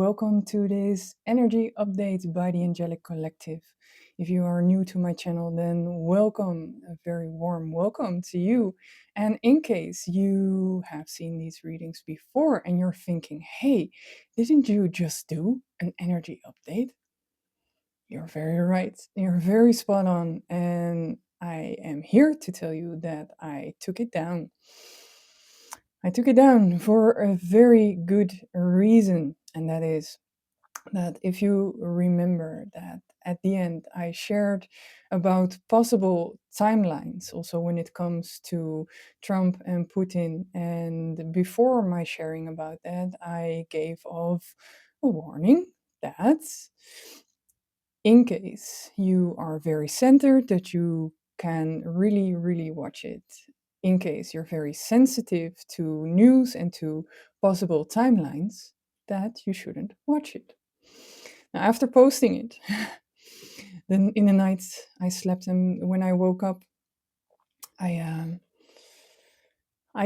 welcome to this energy update by the Angelic Collective. If you are new to my channel, then welcome, a very warm welcome to you. And in case you have seen these readings before and you're thinking, hey, didn't you just do an energy update? You're very right. You're very spot on. And I am here to tell you that I took it down. I took it down for a very good reason, and that is that if you remember that at the end I shared about possible timelines also when it comes to Trump and Putin, and before my sharing about that I gave off a warning that in case you are very centered, that you can really watch it. In case you're very sensitive to news and to possible timelines, that you shouldn't watch it. Now, after posting it, then in the night I slept, and when I woke up, I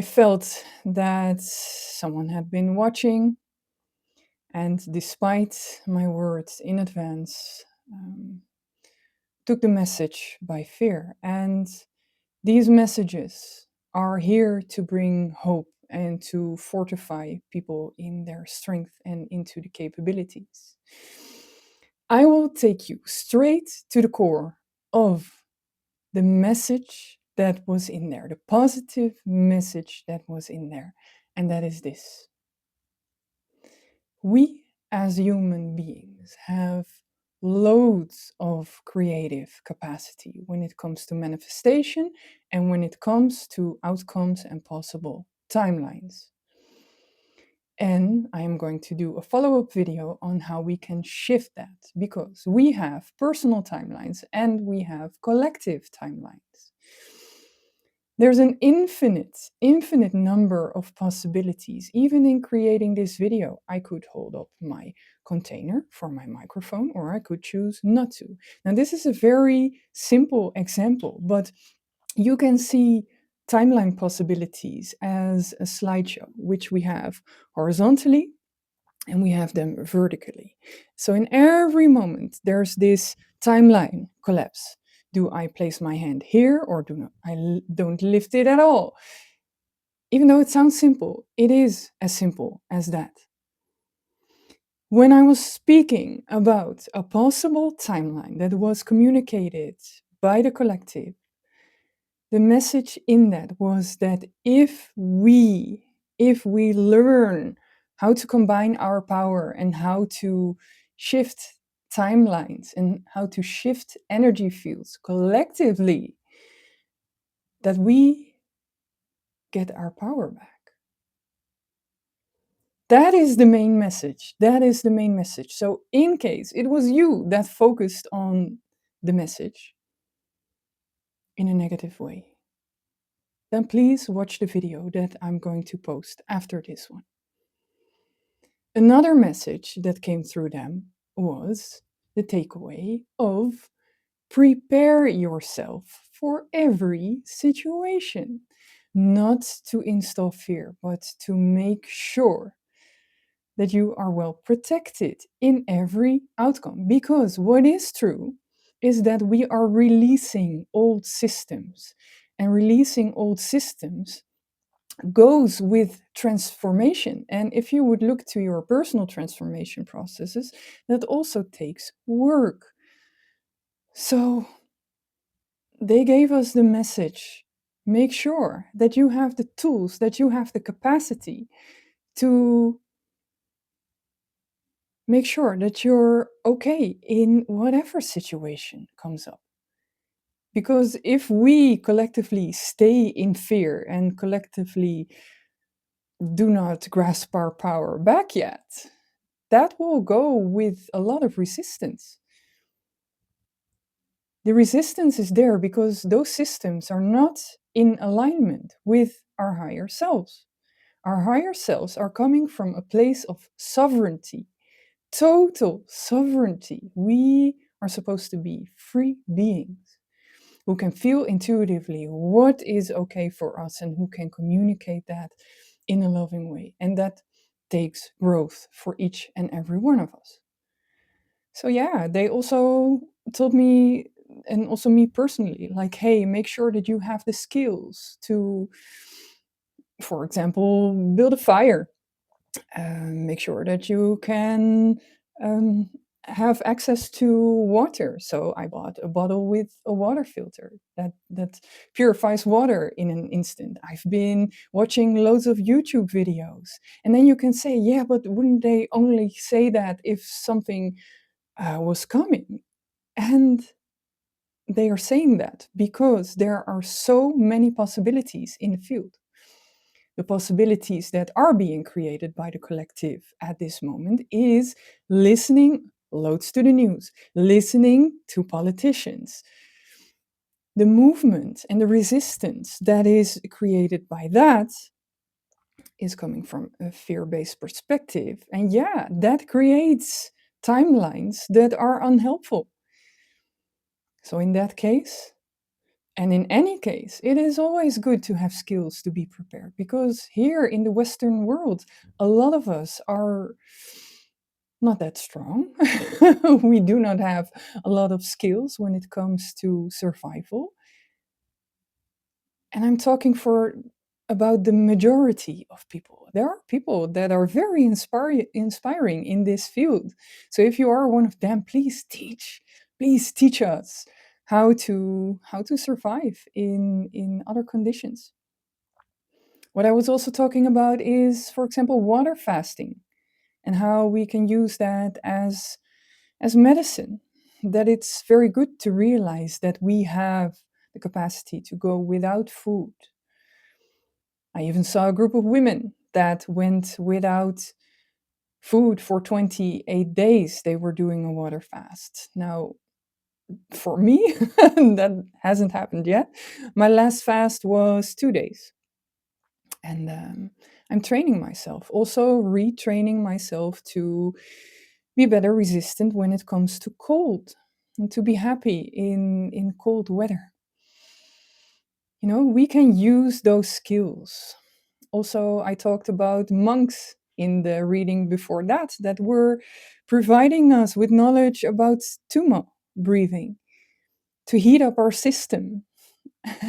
felt that someone had been watching, and despite my words in advance, took the message by fear. And these messages are here to bring hope and to fortify people in their strength and into the capabilities. I will take you straight to the core of the message that was in there, the positive message that was in there, and that is this. We as human beings have loads of creative capacity when it comes to manifestation and when it comes to outcomes and possible timelines. And I am going to do a follow-up video on how we can shift that, because we have personal timelines and we have collective timelines. There's an infinite number of possibilities. Even in creating this video, I could hold up my container for my microphone, or I could choose not to. Now, this is a very simple example, but you can see timeline possibilities as a slideshow, which we have horizontally and we have them vertically. So in every moment, there's this timeline collapse. Do I place my hand here, or don't lift it at all? Even though it sounds simple, it is as simple as that. When I was speaking about a possible timeline that was communicated by the collective, the message in that was that if we learn how to combine our power and how to shift timelines and how to shift energy fields collectively, that we get our power back. That is the main message. That is the main message. So in case it was you that focused on the message in a negative way, then please watch the video that I'm going to post after this one. Another message that came through them was the takeaway of prepare yourself for every situation. Not to install fear, but to make sure that you are well protected in every outcome. Because what is true is that we are releasing old systems, and releasing old systems goes with transformation. And if you would look to your personal transformation processes, that also takes work. So they gave us the message: make sure that you have the tools, that you have the capacity to make sure that you're okay in whatever situation comes up. Because if we collectively stay in fear and collectively do not grasp our power back yet, that will go with a lot of resistance. The resistance is there because those systems are not in alignment with our higher selves. Our higher selves are coming from a place of sovereignty, total sovereignty. We are supposed to be free beings who can feel intuitively what is okay for us and who can communicate that in a loving way. And that takes growth for each and every one of us. So yeah, they also told me, and also me personally, like, hey, make sure that you have the skills to, for example, build a fire. Make sure that you can um, have access to water. So I bought a bottle with a water filter that purifies water in an instant. I've been watching loads of YouTube videos, and then you can say, yeah, but wouldn't they only say that if something was coming? And they are saying that because there are so many possibilities in the field. The possibilities that are being created by the collective at this moment is listening loads to the news, listening to politicians. The movement and the resistance that is created by that is coming from a fear based perspective. And yeah, that creates timelines that are unhelpful. So, in that case, and in any case, it is always good to have skills to be prepared because here in the Western world, a lot of us are not that strong. We do not have a lot of skills when it comes to survival. And I'm talking for about the majority of people. There are people that are very inspiring in this field. So if you are one of them, please teach us how to survive in other conditions. What I was also talking about is, for example, water fasting and how we can use that as medicine. That it's very good to realize that we have the capacity to go without food. I even saw a group of women that went without food for 28 days. They were doing a water fast. Now, for me, that hasn't happened yet. My last fast was 2 days. And I'm training myself, also retraining myself to be better resistant when it comes to cold and to be happy in cold weather. You know, we can use those skills. Also, I talked about monks in the reading before that were providing us with knowledge about Tuma breathing to heat up our system.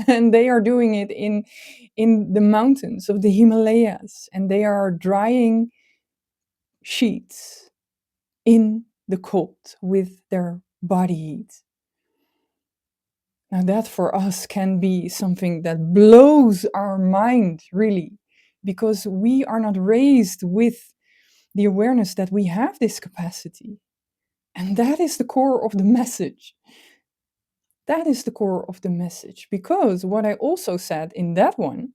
And they are doing it in the mountains of the Himalayas, and they are drying sheets in the cold with their body heat. Now, that for us can be something that blows our mind, really, because we are not raised with the awareness that we have this capacity. And that is the core of the message. That is the core of the message. Because what I also said in that one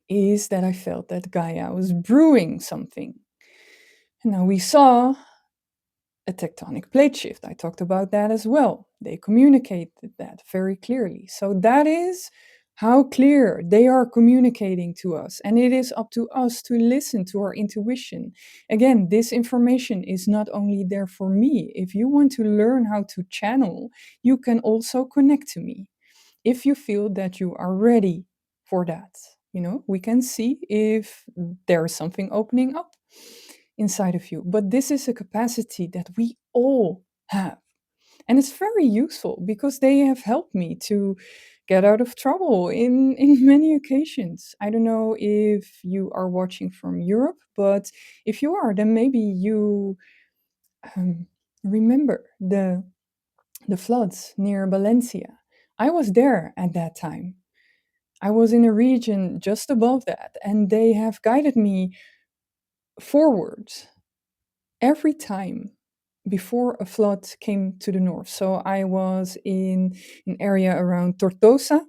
is that I felt that Gaia was brewing something. And now we saw a tectonic plate shift. I talked about that as well. They communicated that very clearly. So that is how clear they are communicating to us. And it is up to us to listen to our intuition. Again, this information is not only there for me. If you want to learn how to channel, you can also connect to me. If you feel that you are ready for that, we can see if there is something opening up inside of you. But this is a capacity that we all have. And it's very useful because they have helped me to get out of trouble in many occasions. I don't know if you are watching from Europe, but if you are, then maybe you remember the floods near Valencia. I was there at that time. I was in a region just above that, and they have guided me forward every time before a flood came to the north. So I was in an area around Tortosa,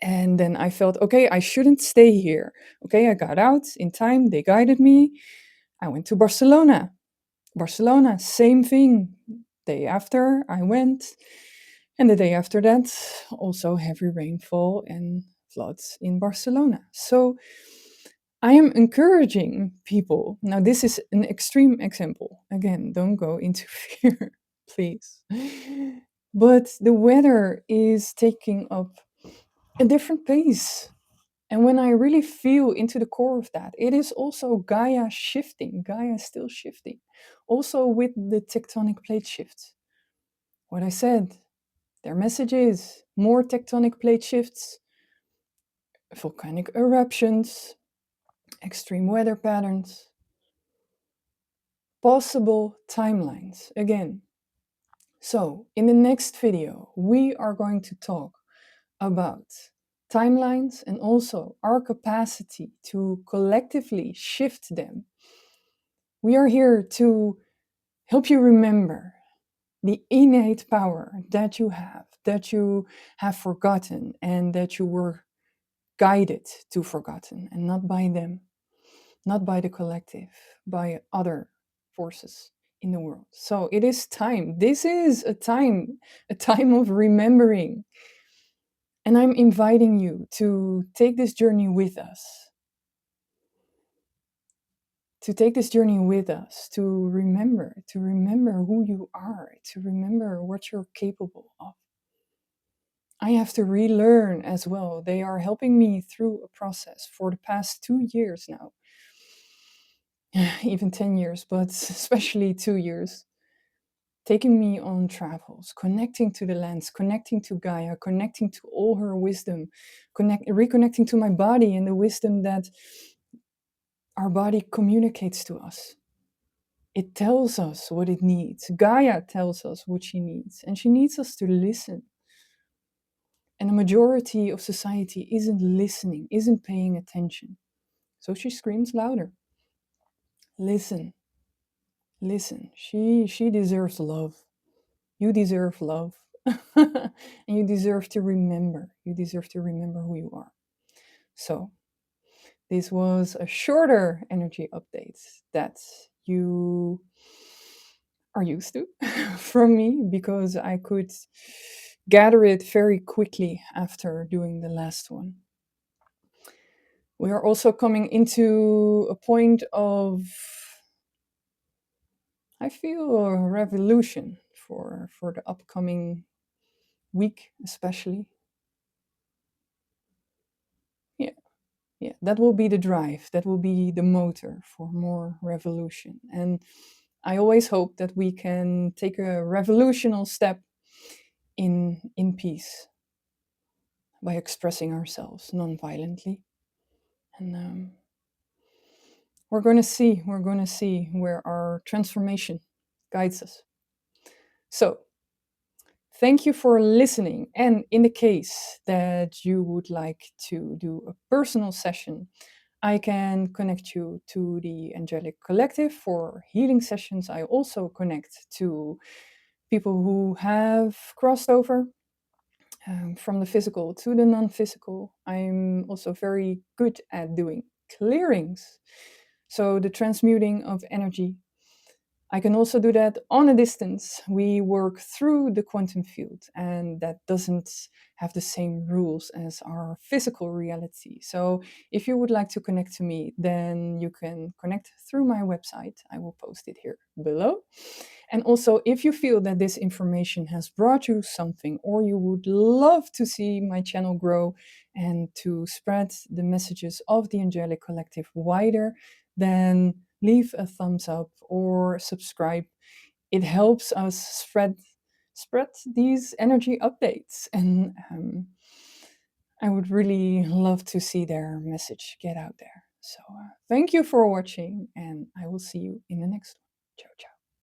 and then I felt, okay, I shouldn't stay here. Okay, I got out in time, they guided me. I went to Barcelona. Barcelona, same thing. Day after I went, and the day after that, also heavy rainfall and floods in Barcelona. So I am encouraging people. Now, this is an extreme example. Again, don't go into fear, please. But the weather is taking up a different pace. And when I really feel into the core of that, it is also Gaia shifting. Gaia is still shifting. Also with the tectonic plate shifts. What I said, their message is more tectonic plate shifts, volcanic eruptions, extreme weather patterns, possible timelines again. So, in the next video, we are going to talk about timelines and also our capacity to collectively shift them. We are here to help you remember the innate power that you have forgotten and that you were guided to forgotten, and not by them, not by the collective, by other forces in the world. So it is time. This is a time of remembering. And I'm inviting you to take this journey with us. To take this journey with us, to remember who you are, to remember what you're capable of. I have to relearn as well. They are helping me through a process for the past 2 years now. Even 10 years, but especially 2 years. Taking me on travels, connecting to the lands, connecting to Gaia, connecting to all her wisdom, reconnecting to my body and the wisdom that our body communicates to us. It tells us what it needs. Gaia tells us what she needs, and she needs us to listen. And the majority of society isn't listening, isn't paying attention. So she screams louder. Listen, listen. She deserves love. You deserve love. And you deserve to remember. You deserve to remember who you are. So this was a shorter energy update that you are used to from me, because I could gather it very quickly after doing the last one. We are also coming into a point of, I feel, a revolution for the upcoming week, especially. Yeah, that will be the drive, that will be the motor for more revolution. And I always hope that we can take a revolutionary step in peace by expressing ourselves non-violently. And we're going to see where our transformation guides us. So thank you for listening. And in the case that you would like to do a personal session, I can connect you to the Angelic Collective for healing sessions. I also connect to people who have crossed over from the physical to the non-physical. I'm also very good at doing clearings. So the transmuting of energy. I can also do that on a distance. We work through the quantum field, and that doesn't have the same rules as our physical reality. So if you would like to connect to me, then you can connect through my website. I will post it here below. And also, if you feel that this information has brought you something, or you would love to see my channel grow and to spread the messages of the Angelic Collective wider, then leave a thumbs up or subscribe. It helps us spread these energy updates, and I would really love to see their message get out there. So thank you for watching, and I will see you in the next one. Ciao, ciao.